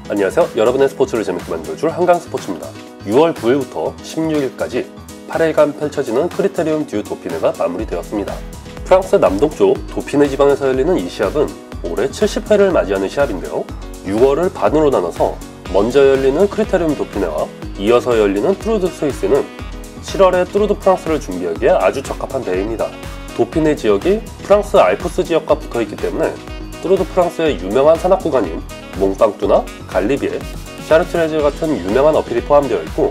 안녕하세요. 여러분의 스포츠를 재밌게 만들어줄 한강스포츠입니다. 6월 9일부터 16일까지 8일간 펼쳐지는 크리테리움 듀 도피네가 마무리되었습니다. 프랑스 남동쪽 도피네 지방에서 열리는 이 시합은 올해 70회를 맞이하는 시합인데요. 6월을 반으로 나눠서 먼저 열리는 크리테리움 도피네와 이어서 열리는 뚜르드 스위스는 7월에 뚜르드 프랑스를 준비하기에 아주 적합한 대회입니다. 도피네 지역이 프랑스 알프스 지역과 붙어있기 때문에 뚜르드 프랑스의 유명한 산악 구간인 몽빵뚜나 갈리비에, 샤르트레즈 같은 유명한 어필이 포함되어 있고,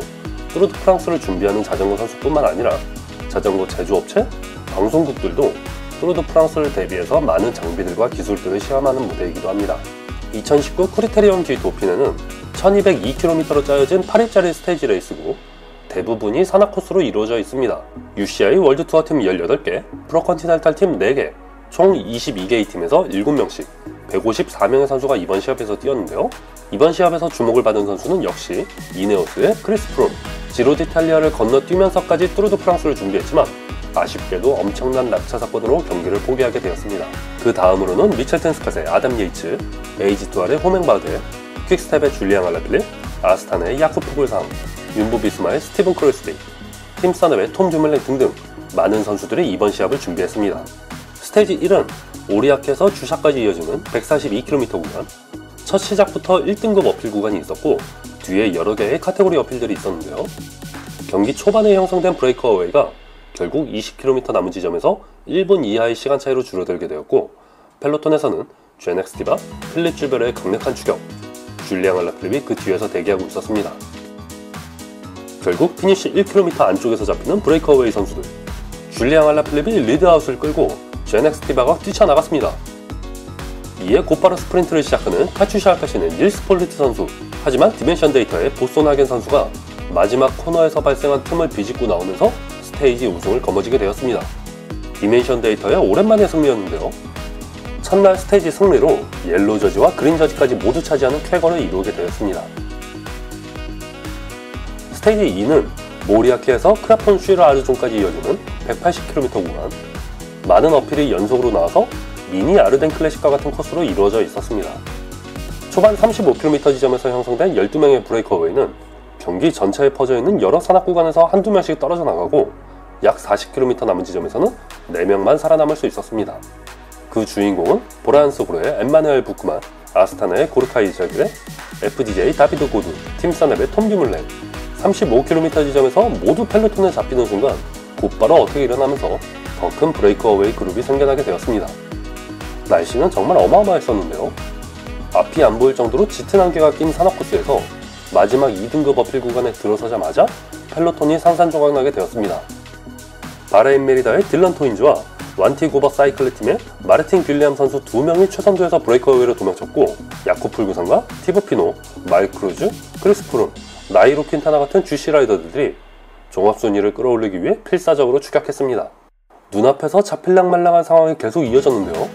뚜르드 프랑스를 준비하는 자전거 선수뿐만 아니라 자전거 제조업체, 방송국들도 뚜르드 프랑스를 대비해서 많은 장비들과 기술들을 시험하는 무대이기도 합니다. 2019 크리테리움 듀 도피네는 1202km로 짜여진 8일짜리 스테이지 레이스고 대부분이 산악 코스로 이루어져 있습니다. UCI 월드 투어 팀 18개, 프로컨티넨탈 팀 4개, 총 22개의 팀에서 7명씩 154명의 선수가 이번 시합에서 뛰었는데요. 이번 시합에서 주목을 받은 선수는 역시 이네오스의 크리스 프롬, 지로 디탈리아를 건너뛰면서까지 뚜르드 프랑스를 준비했지만 아쉽게도 엄청난 낙차 사건으로 경기를 포기하게 되었습니다. 그 다음으로는 미첼텐 스캇의 아담 예이츠, AG2R의 호맹바드에, 퀵스텝의 줄리앙 알라필립, 아스타나의 야쿠프 불상, 윤보비스마의 스티븐 크로스비, 팀 서넵의 톰 듀물랭 등등 많은 선수들이 이번 시합을 준비했습니다. 스테이지 1은 오리아크에서 주샤까지 이어지는 142km 구간, 첫 시작부터 1등급 어필 구간이 있었고 뒤에 여러 개의 카테고리 어필들이 있었는데요. 경기 초반에 형성된 브레이크어웨이가 결국 20km 남은 지점에서 1분 이하의 시간 차이로 줄어들게 되었고, 펠로톤에서는 제넥스티바, 필립 줄베르의 강력한 추격, 줄리앙 알라필립이 그 뒤에서 대기하고 있었습니다. 결국 피니쉬 1km 안쪽에서 잡히는 브레이크어웨이 선수들, 줄리앙 알라필립이 리드아웃을 끌고 제넥스티바가 뛰쳐나갔습니다. 이에 곧바로 스프린트를 시작하는 카츄샤 알카시는 닐스 폴리트 선수, 하지만 디멘션 데이터의 보손 하겐 선수가 마지막 코너에서 발생한 틈을 비집고 나오면서 스테이지 우승을 거머쥐게 되었습니다. 디멘션 데이터의 오랜만의 승리였는데요. 첫날 스테이지 승리로 옐로우 저지와 그린 저지까지 모두 차지하는 쾌거를 이루게 되었습니다. 스테이지 2는 모리아키에서 크라폰 슈르 아르존까지 이어지는 180km 구간, 많은 어필이 연속으로 나와서 미니 아르덴 클래식과 같은 코스로 이루어져 있었습니다. 초반 35km 지점에서 형성된 12명의 브레이크어웨이는 경기 전체에 퍼져있는 여러 산악 구간에서 한두 명씩 떨어져 나가고 약 40km 남은 지점에서는 4명만 살아남을 수 있었습니다. 그 주인공은 보라안스 고르의 엠마누엘 부크만, 아스타나의 고르카이 자길의 FDJ 다비드 고두, 팀 서넵의 톰 듀물랭, 35km 지점에서 모두 펠로톤에 잡히는 순간 곧바로 어떻게 일어나면서 더 큰 브레이크어웨이 그룹이 생겨나게 되었습니다. 날씨는 정말 어마어마했었는데요. 앞이 안 보일 정도로 짙은 안개가 낀 산악 코스에서 마지막 2등급 어필 구간에 들어서자마자 펠로톤이 산산조각나게 되었습니다. 바레인 메리다의 딜런 토인즈와 완티고버 사이클레 팀의 마르틴 귤리암 선수 2명이 최선두에서 브레이크어웨이로 도망쳤고, 야쿠프 불구상과 티보 피노, 마일 크루즈, 크리스 프룸, 나이로 퀸타나 같은 GC 라이더들이 종합순위를 끌어올리기 위해 필사적으로 추격했습니다. 눈앞에서 잡힐랑말랑한 상황이 계속 이어졌는데요.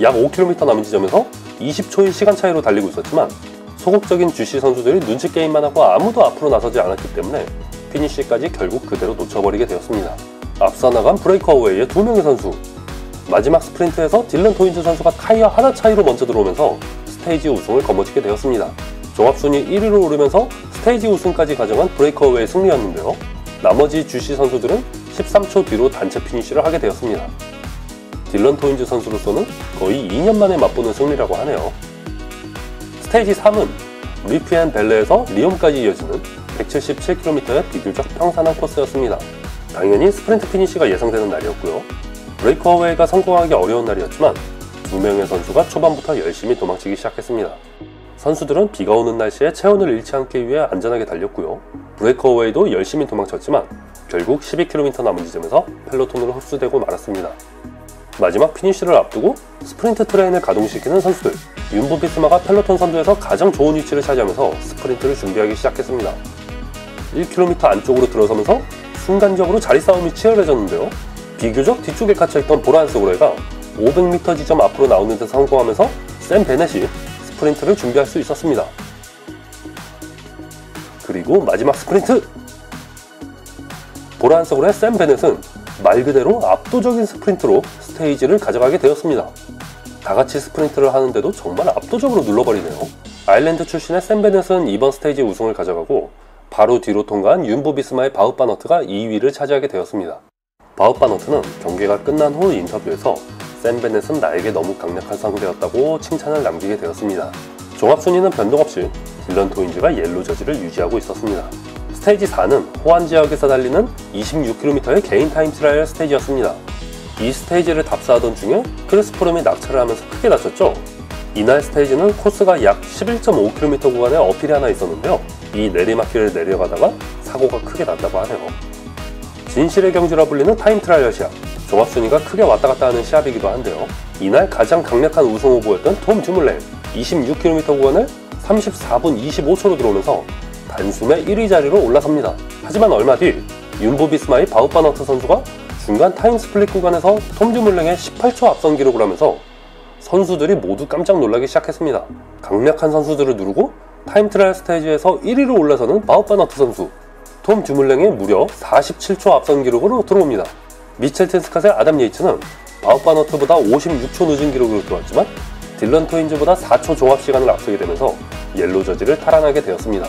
약 5km 남은 지점에서 20초의 시간 차이로 달리고 있었지만 소극적인 GC 선수들이 눈치 게임만 하고 아무도 앞으로 나서지 않았기 때문에 피니쉬까지 결국 그대로 놓쳐버리게 되었습니다. 앞서 나간 브레이크어웨이의 2명의 선수, 마지막 스프린트에서 딜런 토인즈 선수가 타이어 하나 차이로 먼저 들어오면서 스테이지 우승을 거머쥐게 되었습니다. 종합순위 1위로 오르면서 스테이지 우승까지 가져간 브레이크어웨이 승리였는데요. 나머지 GC 선수들은 13초 뒤로 단체 피니쉬를 하게 되었습니다. 딜런 토인즈 선수로서는 거의 2년 만에 맛보는 승리라고 하네요. 스테이지 3은 리피앤 벨레에서 리움까지 이어지는 177km의 비교적 평산한 코스였습니다. 당연히 스프린트 피니쉬가 예상되는 날이었고요. 브레이크어웨이가 성공하기 어려운 날이었지만 2명의 선수가 초반부터 열심히 도망치기 시작했습니다. 선수들은 비가 오는 날씨에 체온을 잃지 않기 위해 안전하게 달렸고요. 브레이크어웨이도 열심히 도망쳤지만 결국 12km 남은 지점에서 펠로톤으로 흡수되고 말았습니다. 마지막 피니쉬를 앞두고 스프린트 트레인을 가동시키는 선수들, 윤보비스마가 펠로톤 선두에서 가장 좋은 위치를 차지하면서 스프린트를 준비하기 시작했습니다. 1km 안쪽으로 들어서면서 순간적으로 자리 싸움이 치열해졌는데요. 비교적 뒤쪽에 갇혀있던 보라안스 고레가 500m 지점 앞으로 나오는 데 성공하면서 샘 베넷이 스프린트를 준비할 수 있었습니다. 그리고 마지막 스프린트! 보라안스 고레 샘 베넷은 말 그대로 압도적인 스프린트로 스테이지를 가져가게 되었습니다. 다같이 스프린트를 하는데도 정말 압도적으로 눌러버리네요. 아일랜드 출신의 샘 베넷은 이번 스테이지 우승을 가져가고 바로 뒤로 통과한 윤보 비스마의 바흐 바너트가 2위를 차지하게 되었습니다. 바흐 바너트는 경기가 끝난 후 인터뷰에서 샘 베넷은 나에게 너무 강력한 상대였다고 칭찬을 남기게 되었습니다. 종합순위는 변동 없이 딜런 토인즈가 옐로 저지를 유지하고 있었습니다. 스테이지 4는 호안 지역에서 달리는 26km의 개인 타임 트라이얼 스테이지였습니다. 이 스테이지를 답사하던 중에 크리스 프롬이 낙차를 하면서 크게 다쳤죠. 이날 스테이지는 코스가 약 11.5km 구간에 어필이 하나 있었는데요. 이 내리막길을 내려가다가 사고가 크게 났다고 하네요. 진실의 경주라 불리는 타임 트라이얼 시합, 종합순위가 크게 왔다갔다 하는 시합이기도 한데요. 이날 가장 강력한 우승 후보였던 톰 듀물랭 26km 구간을 34분 25초로 들어오면서 단숨에 1위 자리로 올라섭니다. 하지만 얼마 뒤 윤보 비스마의 바흐 바너트 선수가 중간 타임 스플릿 구간에서 톰 듀물랭의 18초 앞선 기록을 하면서 선수들이 모두 깜짝 놀라기 시작했습니다. 강력한 선수들을 누르고 타임 트라이얼 스테이지에서 1위로 올라서는 바흐 바너트 선수, 톰 듀물랭의 무려 47초 앞선 기록으로 들어옵니다. 미첼 텐스캇의 아담 예이츠는 바흐 바너트보다 56초 늦은 기록으로 들어왔지만 딜런 토인즈보다 4초 종합시간을 앞서게 되면서 옐로 저지를 탈환하게 되었습니다.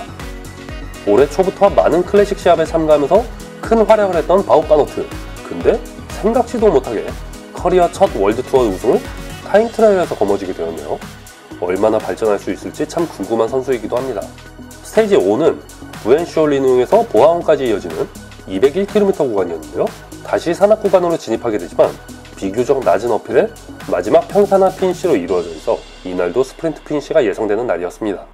올해 초부터 많은 클래식 시합에 참가하면서 큰 활약을 했던 바흐 바너트, 근데 생각지도 못하게 커리어 첫 월드 투어 우승을 타임 트라이얼에서 거머쥐게 되었네요. 얼마나 발전할 수 있을지 참 궁금한 선수이기도 합니다. 스테이지 5는 부엔쇼리누에서 보아온까지 이어지는 201km 구간이었는데요. 다시 산악 구간으로 진입하게 되지만 비교적 낮은 어필에 마지막 평탄한 피니시로 이루어져 있어 이날도 스프린트 피니시가 예상되는 날이었습니다.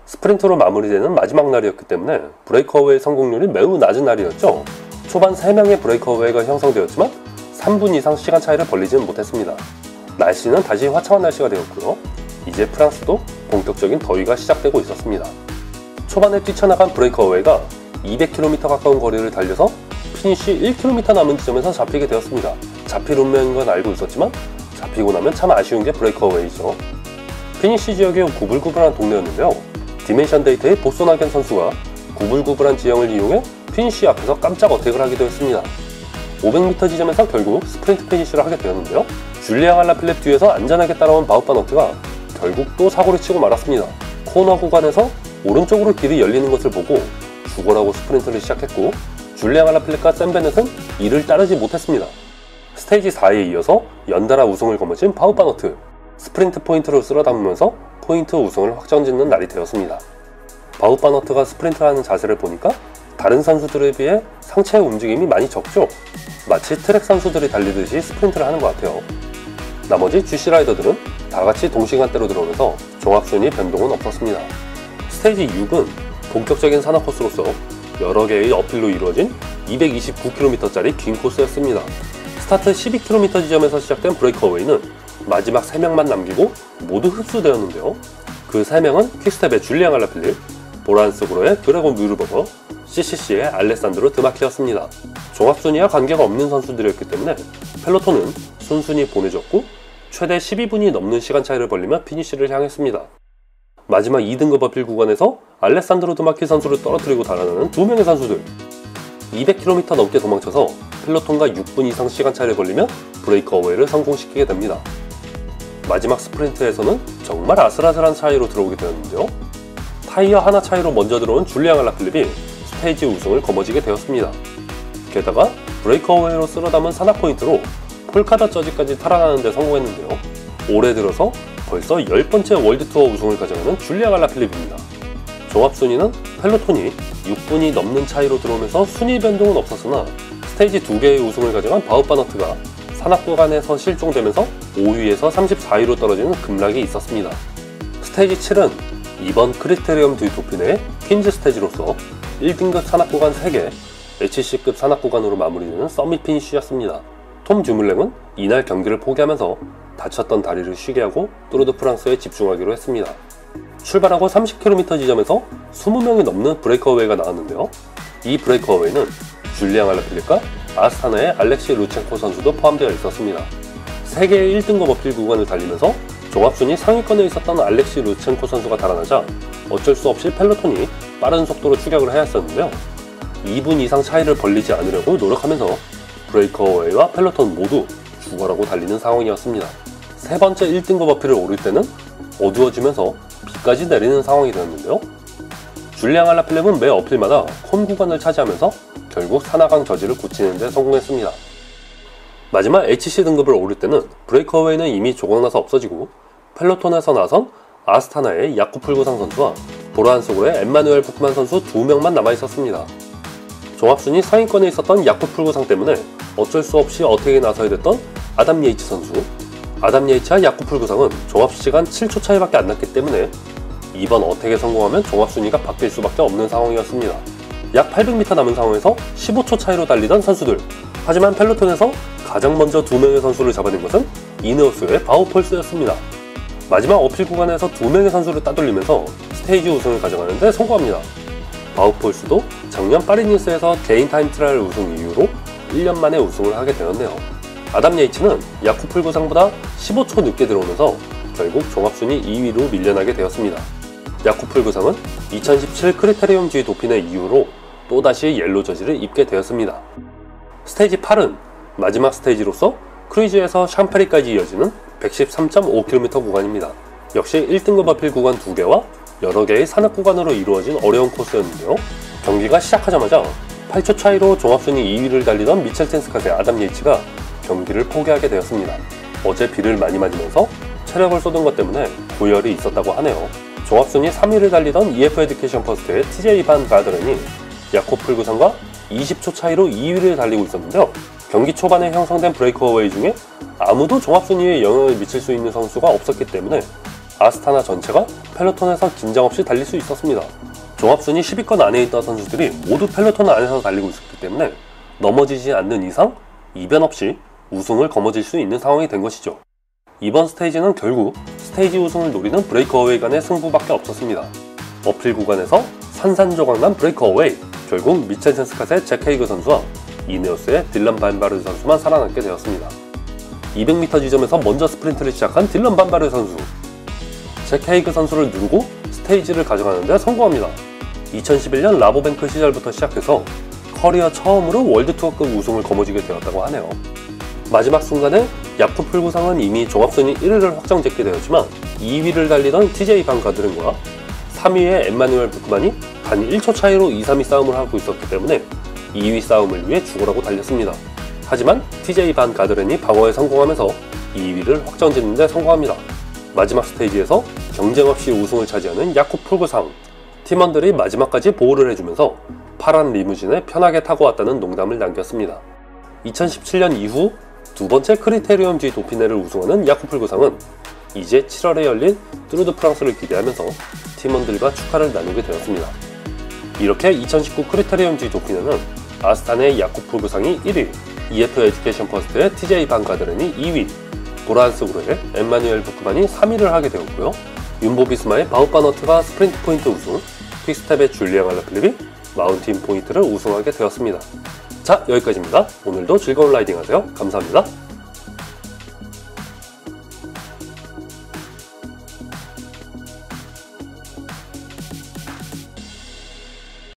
스프린트로 마무리되는 마지막 날이었기 때문에 브레이크어웨이 성공률이 매우 낮은 날이었죠. 초반 3명의 브레이크어웨이가 형성되었지만 3분 이상 시간 차이를 벌리지는 못했습니다. 날씨는 다시 화창한 날씨가 되었고요. 이제 프랑스도 본격적인 더위가 시작되고 있었습니다. 초반에 뛰쳐나간 브레이크어웨이가 200km 가까운 거리를 달려서 피니시 1km 남은 지점에서 잡히게 되었습니다. 잡힐 운명인 건 알고 있었지만 잡히고 나면 참 아쉬운 게 브레이크어웨이죠. 피니시 지역이 구불구불한 동네였는데요. 디멘션 데이터의 보소나겐 선수가 구불구불한 지형을 이용해 피니시 앞에서 깜짝 어택을 하기도 했습니다. 500m 지점에서 결국 스프린트 피니시를 하게 되었는데요. 줄리앙 알라필렙 뒤에서 안전하게 따라온 바흐 바너트가 결국 또 사고를 치고 말았습니다. 코너 구간에서 오른쪽으로 길이 열리는 것을 보고 죽어라고 스프린트를 시작했고 줄리앙 알라필렙과 샘 베넷은 이를 따르지 못했습니다. 스테이지 4에 이어서 연달아 우승을 거머쥔 바흐 바너트, 스프린트 포인트를 쓸어 담으면서 포인트 우승을 확정짓는 날이 되었습니다. 바흐 바너트가 스프린트하는 자세를 보니까 다른 선수들에 비해 상체의 움직임이 많이 적죠? 마치 트랙 선수들이 달리듯이 스프린트를 하는 것 같아요. 나머지 GC 라이더들은 다같이 동시간대로 들어오면서 종합순위 변동은 없었습니다. 스테이지 6은 본격적인 산악 코스로서 여러 개의 어필로 이루어진 229km짜리 긴 코스였습니다. 스타트 12km 지점에서 시작된 브레이크어웨이는 마지막 3명만 남기고 모두 흡수되었는데요. 그 3명은 퀵스텝의 줄리앙 알라필립, 보란스그로의 드래곤 뮤르버거, CCC의 알레산드로 드마키였습니다. 종합순위와 관계가 없는 선수들이었기 때문에 펠로톤은 순순히 보내줬고 최대 12분이 넘는 시간 차이를 벌리며 피니시를 향했습니다. 마지막 2등급 어필 구간에서 알레산드로 드마키 선수를 떨어뜨리고 달아나는 2명의 선수들, 200km 넘게 도망쳐서 펠로톤과 6분 이상 시간 차이를 벌리며 브레이크어웨이를 성공시키게 됩니다. 마지막 스프린트에서는 정말 아슬아슬한 차이로 들어오게 되었는데요. 타이어 하나 차이로 먼저 들어온 줄리앙 알라필립이 스테이지 우승을 거머쥐게 되었습니다. 게다가 브레이크어웨이로 쓸어 담은 산악 포인트로 폴카다 저지까지 탈환하는 데 성공했는데요. 올해 들어서 벌써 10번째 월드투어 우승을 가져가는 줄리앙 알라필립입니다. 종합순위는 펠로톤이 6분이 넘는 차이로 들어오면서 순위 변동은 없었으나 스테이지 2개의 우승을 가져간 바흐 바너트가 산악 구간에서 실종되면서 5위에서 34위로 떨어지는 급락이 있었습니다. 스테이지 7은 이번 크리테리엄 듀 도피네의 퀸즈 스테이지로서 1등급 산악 구간 3개, HC급 산악 구간으로 마무리되는 서밋 피니쉬였습니다. 톰 듀물랭은 이날 경기를 포기하면서 다쳤던 다리를 쉬게 하고 뚜르드 프랑스에 집중하기로 했습니다. 출발하고 30km 지점에서 20명이 넘는 브레이크어웨이가 나왔는데요. 이 브레이크어웨이는 줄리앙 알라필립과 아스타나의 알렉시 루첸코 선수도 포함되어 있었습니다. 세계의 1등급 어필 구간을 달리면서 종합순위 상위권에 있었던 알렉시 루첸코 선수가 달아나자 어쩔 수 없이 펠로톤이 빠른 속도로 추격을 해야 했었는데요. 2분 이상 차이를 벌리지 않으려고 노력하면서 브레이크어웨이와 펠로톤 모두 죽어라고 달리는 상황이었습니다. 세 번째 1등급 어필을 오를 때는 어두워지면서 비까지 내리는 상황이 되었는데요. 줄리앙 알라필립은 매 어필마다 콘 구간을 차지하면서 결국 산화강 저지를 고치는 데 성공했습니다. 마지막 HC 등급을 오를 때는 브레이크어웨이는 이미 조각나서 없어지고 펠로톤에서 나선 아스타나의 야쿠 풀구상 선수와 보라한 소그의 엠마누엘 부크만 선수 2명만 남아있었습니다. 종합순위 상위권에 있었던 야쿠 풀구상 때문에 어쩔 수 없이 어택에 나서야 됐던 아담 예이츠 선수. 아담 예이츠와 야쿠 풀구상은 종합시간 7초 차이밖에 안 났기 때문에 이번 어택에 성공하면 종합순위가 바뀔 수밖에 없는 상황이었습니다. 약 800m 남은 상황에서 15초 차이로 달리던 선수들. 하지만 펠로톤에서 가장 먼저 2명의 선수를 잡아낸 것은 이네오스의 바우폴스였습니다. 마지막 어필 구간에서 2명의 선수를 따돌리면서 스테이지 우승을 가져가는 데 성공합니다. 바우폴스도 작년 파리니스에서 개인 타임 트라이얼 우승 이후로 1년 만에 우승을 하게 되었네요. 아담 예이츠는 야쿠 풀구상보다 15초 늦게 들어오면서 결국 종합순위 2위로 밀려나게 되었습니다. 야쿠 풀구상은 2017 크리테리움 G 도피네 이후로 또다시 옐로 저지를 입게 되었습니다. 스테이지 8은 마지막 스테이지로서 크루이즈에서 샴페리까지 이어지는 113.5km 구간입니다. 역시 1등급 어필 구간 2개와 여러 개의 산악 구간으로 이루어진 어려운 코스였는데요. 경기가 시작하자마자 8초 차이로 종합순위 2위를 달리던 미첼 텐스캇의 아담 예이츠가 경기를 포기하게 되었습니다. 어제 비를 많이 맞으면서 체력을 쏟은 것 때문에 고열이 있었다고 하네요. 종합순위 3위를 달리던 EF 에듀케이션 퍼스트의 TJ 반 가드렌이 야쿠 풀구상과 20초 차이로 2위를 달리고 있었는데요. 경기 초반에 형성된 브레이크어웨이 중에 아무도 종합순위에 영향을 미칠 수 있는 선수가 없었기 때문에 아스타나 전체가 펠로톤에서 긴장 없이 달릴 수 있었습니다. 종합순위 10위권 안에 있던 선수들이 모두 펠로톤 안에서 달리고 있었기 때문에 넘어지지 않는 이상 이변 없이 우승을 거머쥘 수 있는 상황이 된 것이죠. 이번 스테이지는 결국 스테이지 우승을 노리는 브레이크어웨이 간의 승부밖에 없었습니다. 어필 구간에서 산산조각난 브레이크어웨이. 결국 미첼 텐스캇의 잭 헤이그 선수와 이네오스의 딜런 반바르 선수만 살아남게 되었습니다. 200m 지점에서 먼저 스프린트를 시작한 딜런 반바르 선수. 잭 헤이그 선수를 누르고 스테이지를 가져가는 데 성공합니다. 2011년 라보뱅크 시절부터 시작해서 커리어 처음으로 월드투어급 우승을 거머쥐게 되었다고 하네요. 마지막 순간에 야쿠 풀구상은 이미 종합순위 1위를 확정짓게 되었지만 2위를 달리던 TJ 반 가드렌과 3위의 엠마누엘 부크만이 단 1초 차이로 2, 3위 싸움을 하고 있었기 때문에 2위 싸움을 위해 죽으라고 달렸습니다. 하지만 TJ 반 가드렌이 방어에 성공하면서 2위를 확정짓는 데 성공합니다. 마지막 스테이지에서 경쟁 없이 우승을 차지하는 야쿠 풀구상. 팀원들이 마지막까지 보호를 해주면서 파란 리무진에 편하게 타고 왔다는 농담을 남겼습니다. 2017년 이후 두 번째 크리테리움 G 도피네를 우승하는 야쿠 풀구상은 이제 7월에 열린 뚜르드 프랑스를 기대하면서 팀원들과 축하를 나누게 되었습니다. 이렇게 2019 크리테리움 G 도피네는 아스타나의 야쿠 풀구상이 1위, EF 에듀케이션 퍼스트의 TJ 반 가드렌이 2위, 보라한스 그루의 엠마누엘 부크만이 3위를 하게 되었고요. 윤보 비스마의 바우트 바너트가 스프린트 포인트 우승, 퀵스텝의 줄리앙 알라필립이 마운틴 포인트를 우승하게 되었습니다. 자, 여기까지입니다. 오늘도 즐거운 라이딩 하세요. 감사합니다.